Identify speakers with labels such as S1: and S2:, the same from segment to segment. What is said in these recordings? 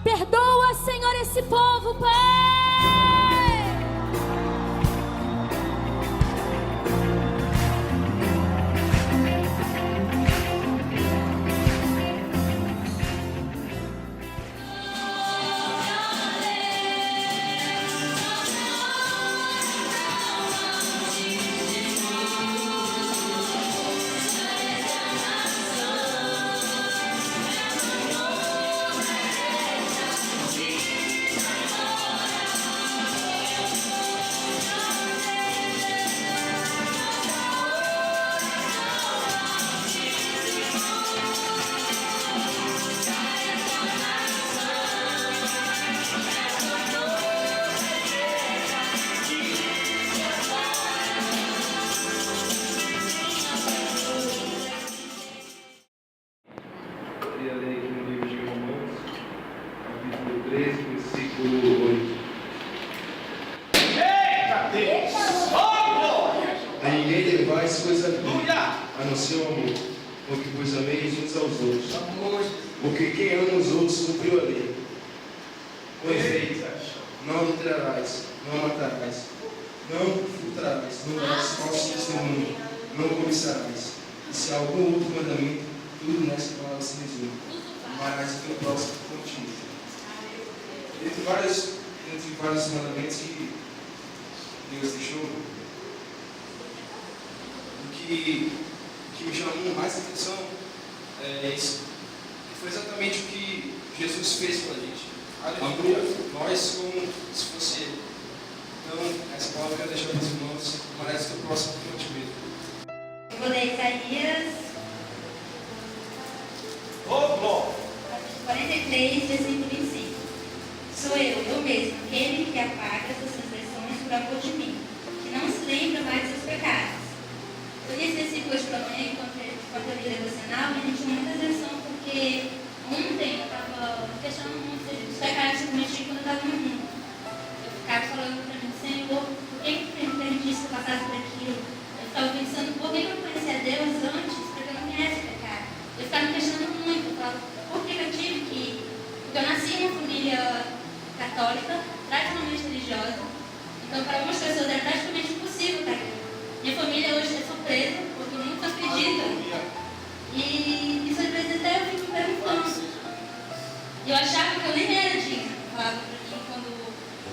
S1: Perdoa, Senhor, esse povo, Pai.
S2: Porque quem ama os outros cumpriu a lei. Com efeito, não adulterarás, não matarás, não furtarás, não darás falso testemunho, não cobiçarás. E se há algum outro mandamento, tudo nessa palavra se resume. Amarás o teu próximo como ti mesmo. Entre vários mandamentos que Deus deixou, o que me chamou mais a atenção é isso. Foi exatamente o que Jesus fez pela gente. Aleluia. Nós como se fosse Ele. Então, essa palavra eu quero deixar para os irmãos. Parece que o próximo que eu te vejo.
S3: Eu vou ler Isaías 43, versículo 25. Sou eu mesmo, aquele que apaga as suas transgressões por amor de mim, que não se lembra mais dos seus pecados. Eu li esse versículo hoje pela manhã, enquanto eu li devocional, e a gente tinha muita atenção, porque ontem eu estava questionando muito dos pecados que eu cometi quando eu estava no mundo. Eu ficava falando para mim, Senhor, por que me permitisse que eu passasse por aquilo? Eu ficava pensando, por que eu não conhecia Deus antes, porque eu não conheço o pecado? Eu ficava me questionando muito, eu falava, por que eu tive que... Porque eu nasci em uma família católica, tradicionalmente religiosa, então para algumas pessoas era praticamente impossível estar aqui. Minha família hoje é surpresa, porque nunca acreditam. E isso às vezes até eu fico me perguntando. Eu achava que eu nem era digna. Falava para mim quando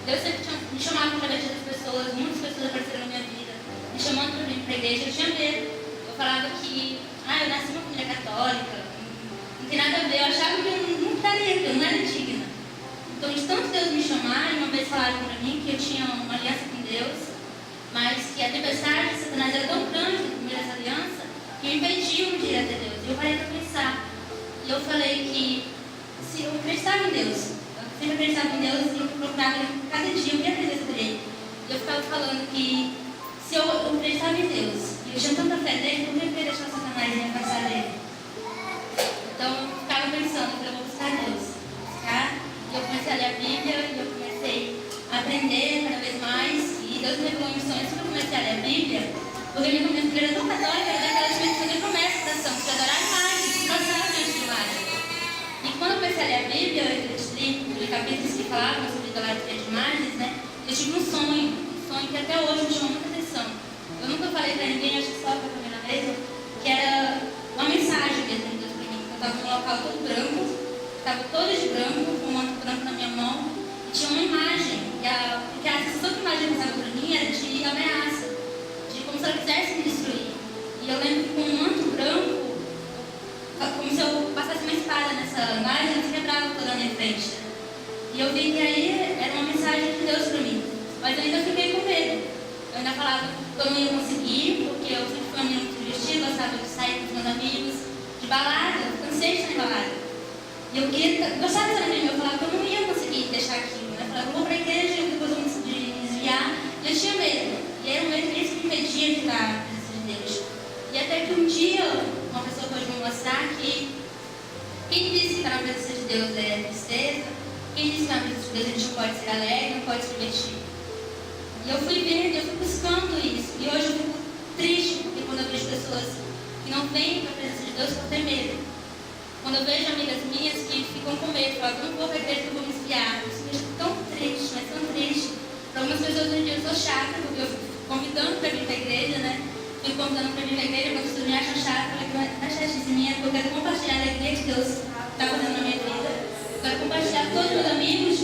S3: Deus sempre me chamava através das pessoas, muitas pessoas apareceram na minha vida, me chamando para vir para a igreja, eu tinha medo. Eu falava que, eu nasci numa família católica, não tem nada a ver, eu achava que eu não estaria, que eu não era digna. Então, de tanto Deus me chamar, e uma vez falaram para mim que eu tinha uma aliança com Deus, mas que a tempestade de Satanás era tão grande no começo dessa aliança que me impediam de ir até Deus. E eu parei para pensar. E eu falei que se eu acreditava em Deus, eu sempre acreditava em Deus e eu procurava cada dia, eu ia aprender sobre Ele. E eu ficava falando que se eu acreditava em Deus e eu tinha tanta fé nele, eu não ia deixar Satanás me afastar dele. Então eu ficava pensando que eu vou buscar Deus. E eu comecei a ler a Bíblia e eu comecei a aprender cada vez mais. E Deus me revelou missões quando eu comecei a ler a Bíblia, porque minha família era tão católica, era daquelas que fazer promessas, de adorar imagens, de gostar de imagens. E quando eu comecei a ler a Bíblia, eu li capítulos que falavam sobre idolatria de imagens, né? Eu tive um sonho que até hoje me chamou muita atenção. Eu nunca falei para ninguém, acho que só para a primeira vez, que era uma mensagem mesmo de Deus para mim. Eu estava num local todo branco, estava toda de branco, com um manto branco na minha mão, e tinha uma imagem. Porque a sensação que a imagem passava para mim era de ameaça, de como se ela quisesse me destruir. E eu lembro que com um manto branco, como se eu passasse uma espada nessa imagem, ela se quebrava toda na minha frente. E eu vi que aí era uma mensagem de Deus para mim. Mas eu ainda fiquei com medo. Eu ainda falava que eu não ia conseguir, porque eu sempre fui uma menina muito divertida, gostava de sair com os meus amigos, de balada, eu cansei de estar em balada. E eu gostava de estar na minha, eu falava que eu não ia conseguir deixar aquilo. Eu falava, eu vou para a igreja, depois eu vou me desviar. E eu tinha medo. E era um medo que me impedia de estar na presença de Deus. E até que um dia, uma pessoa pode me mostrar que quem disse que estar na presença de Deus é tristeza, quem disse que na presença de Deus a gente não pode ser alegre, não pode se divertir. E eu fui vendo, eu fui buscando isso. E hoje eu fico triste, porque quando eu vejo pessoas que não vêm para a presença de Deus por ter medo. Quando eu vejo amigas minhas que ficam com medo, falam, eu não vou para a igreja, eu vou me vim pra igreja, meu pastor me acha chato, falei que não é chatezinha, porque eu quero compartilhar a alegria que Deus está fazendo na minha vida. Eu quero compartilhar com todos os meus amigos.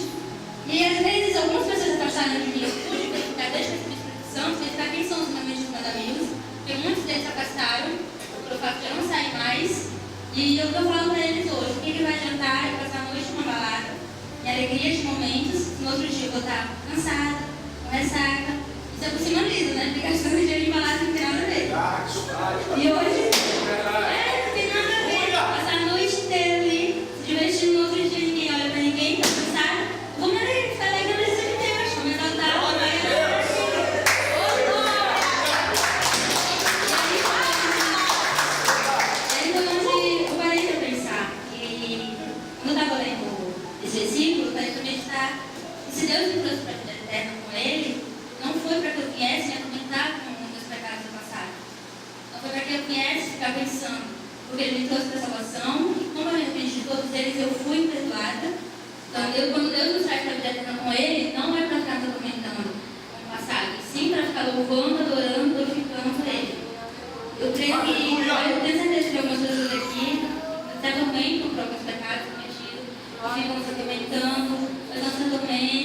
S3: E às vezes algumas pessoas afastaram de mim, eu pude verificar desde que eu recebi Espírito Santo, verificar quem são os realmente os meus amigos, porque muitos deles se afastaram, pelo fato de eu não sair mais. E eu estou falando para eles hoje, o que vai adiantar eu passar a noite numa balada, em alegria de momentos, no outro dia eu vou estar cansada, com ressaca. Isso é por cima disso, né? Porque gastando dinheiro em balada não tem nada a ver. E hoje, não tem nada a ver. Passar a noite inteira ali, se divertindo no outro dia, ninguém olha para ninguém, tá cansada. Vou me alegrar, ficar alegre nesse cemitério, vou me exaltar, vou me alegrar. E aí foi onde eu parei para pensar. E quando eu estava lendo esse versículo, eu parei para meditar. E se Deus me trouxe para a vida eterna com Ele, não foi para que eu viesse me atormentar com os meus pecados do passado. Não foi para que eu viesse ficar pensando. Porque Ele me trouxe para a salvação. E como eu me arrependi de todos eles, eu fui perdoada. Então, quando Deus nos traz para a vida eterna com Ele, não é para ficar me atormentando com o passado. Sim para ficar louvando, adorando, glorificando Ele. Eu creio que, eu tenho certeza que algumas pessoas aqui se atormentam por alguns pecados cometidos. Ficam se atormentando, mas não se atormentam.